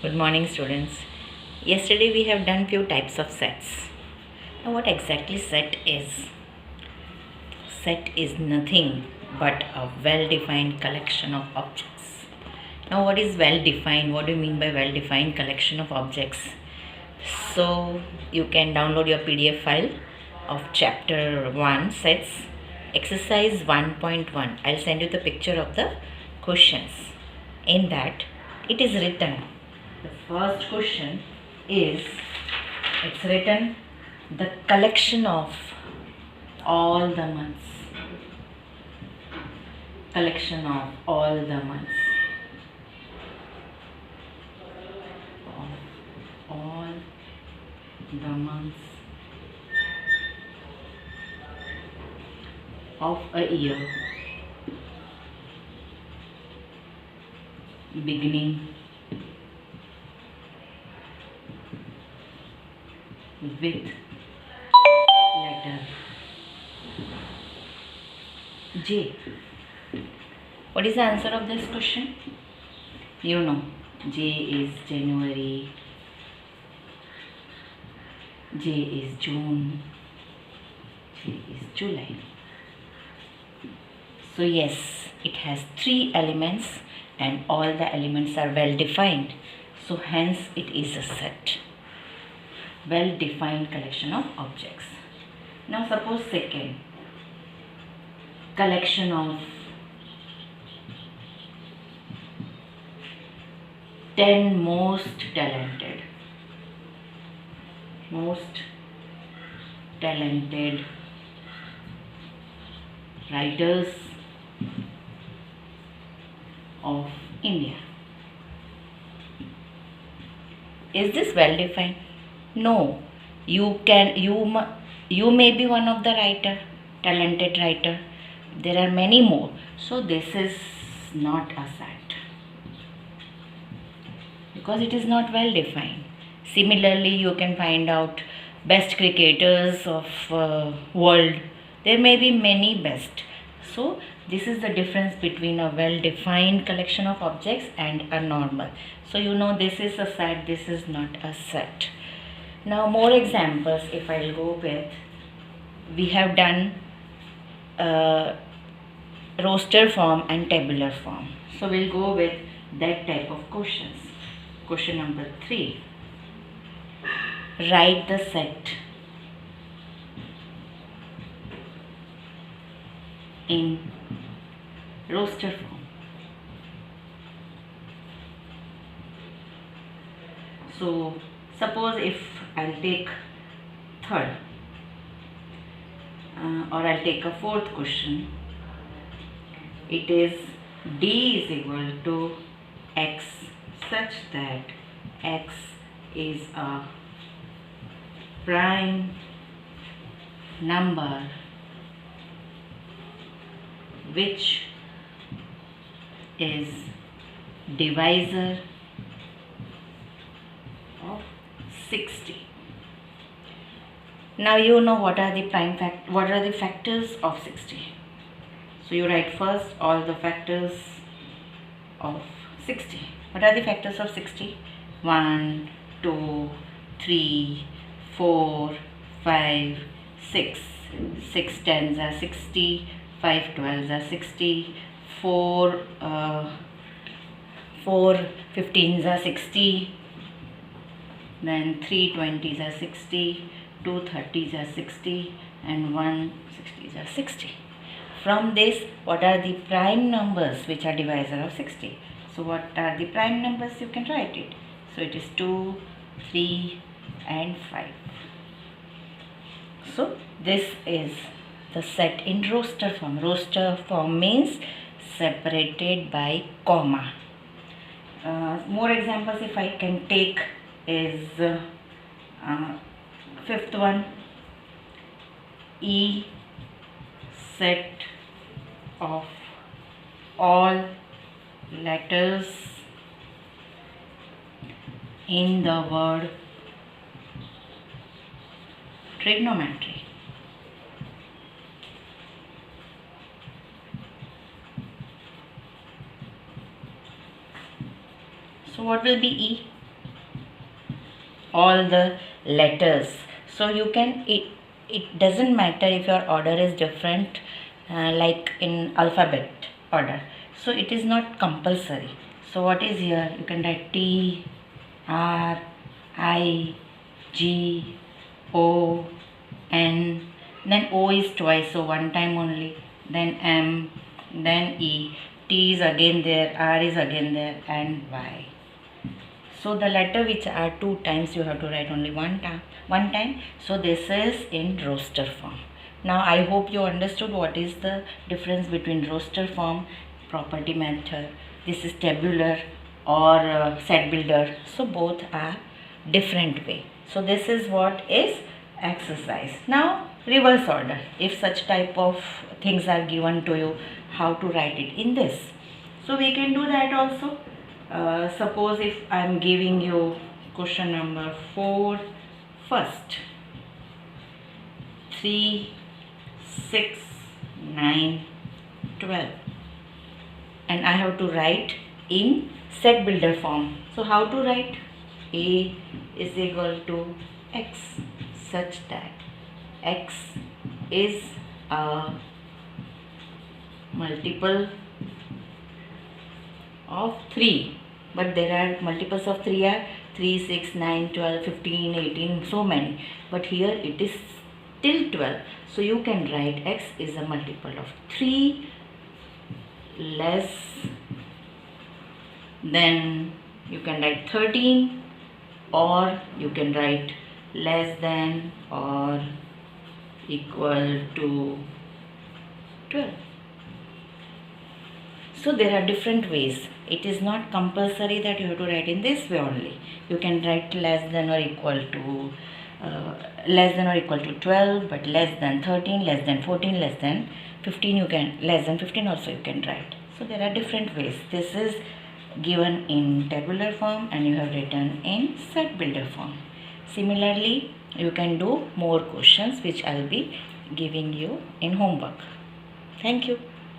Good morning, students. Yesterday we have done few types of sets. Now, what exactly set is? Set is nothing but a well-defined collection of objects. Now, what is well-defined? What do you mean by well-defined collection of objects? So, you can download your PDF file of chapter 1 sets exercise 1.1. I'll send you the picture of the questions. In that, it is written. The first question is, it's written the collection of all the months. Collection of all the months. All the months of a year beginning with letter J. What is the answer of this question? You know, J is January, J is June, J is July. So yes, it has 3 elements and all the elements are well defined. So hence it is a set. Well defined collection of objects. Now suppose second, collection of 10 most talented writers of India. Is this well defined? No. You may be one of the talented writer. There are many more. So this is not a set because it is not well defined. Similarly, you can find out best cricketers of world. There may be many best. So this is the difference between a well-defined collection of objects and a normal. So you know this is a set, this is not a set. Now more examples if I'll go with, we have done roster form and tabular form. So we'll go with that type of questions. Question number 3. Write the set in roster form. So suppose if I'll take third or I'll take a fourth question. It is D is equal to X such that X is a prime number which is divisor of 60. Now you know what are the factors of 60. So you write first all the factors of 60. What are the factors of 60? 1, 2, 3, 4, 5, 6. 6 tens are 60. 5 12s are 60, 4 15s are 60, then 3 20s are 60, 2 30s are 60 and 1 60s are 60. From this, what are the prime numbers which are divisor of 60? So what are the prime numbers? You can write it. So it is 2, 3 and 5. So this is the set in roster form. Roster form means separated by comma. More examples if I can take is fifth one, E set of all letters in the word trigonometry. So what will be E? all the letters. So you can, it doesn't matter if your order is different, like in alphabet order. So it is not compulsory. So what is here? You can write T, R, I, G, O, N. Then O is twice, so one time only. Then M, then E. T is again there, R is again there, and Y. So the letter which are two times, you have to write only one time. So this is in roster form. Now I hope you understood what is the difference between roster form, property method. This is tabular or set builder. So both are different way. So this is what is exercise. Now reverse order. If such type of things are given to you, how to write it in this. So we can do that also. Suppose if I am giving you question number 4 first, 3, 6, 9, 12, and I have to write in set builder form. So how to write? A is equal to X, such that X is a multiple of 3, but there are multiples of 3 are 3, 6, 9, 12, 15, 18, so many, but here it is till 12. So you can write X is a multiple of 3 less than, you can write 13, or you can write less than or equal to 12. So there are different ways. It is not compulsory that you have to write in this way only. You can write less than or equal to 12, but less than 13, less than 14, less than 15, you can, less than 15 also you can write. So there are different ways. This is given in tabular form and you have written in set builder form. Similarly, you can do more questions which I'll be giving you in homework. Thank you.